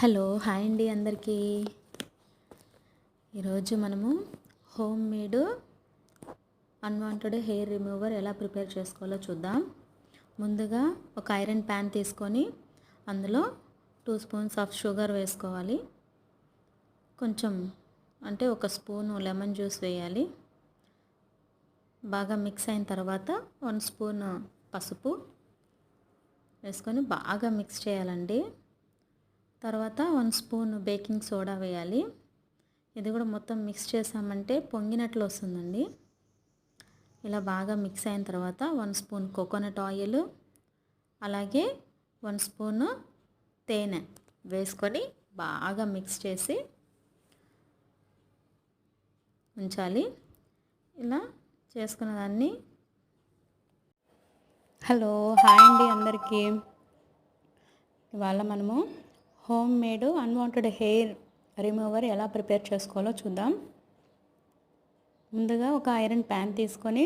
Hello hi అండి అందరికీ. ఈరోజు మనము home made unwanted hair remover ఎలా ప్రిపేర్ చేసుకోవాలో చూద్దాం. ముందుగా ఒక ఐరన్ ప్యాన్ తీసుకొని అందులో 2 స్పూన్స్ ఆఫ్ షుగర్ వేసుకోవాలి. కొంచెం అంటే ఒక స్పూను లెమన్ జ్యూస్ వేయాలి. బాగా మిక్స్ అయిన తర్వాత 1 స్పూన్ పసుపు వేసుకొని బాగా మిక్స్ చేయాలండి. తర్వాత 1 స్పూన్ బేకింగ్ సోడా వేయాలి. ఇది కూడా మొత్తం మిక్స్ చేసామంటే పొంగినట్లు వస్తుందండి. ఇలా బాగా మిక్స్ అయిన తర్వాత 1 స్పూన్ కోకోనట్ ఆయిల్, అలాగే 1 స్పూన్ తేనె వేసుకొని బాగా మిక్స్ చేసి ఉంచాలి. ఇలా చేసుకున్న దాన్ని హలో హాయ్ అండి అందరికీ. ఇవాళ మనము home made unwanted hair remover ఎలా ప్రిపేర్ చేసుకోవాలో చూద్దాం. ముందుగా ఒక ఐరన్ ప్యాన్ తీసుకొని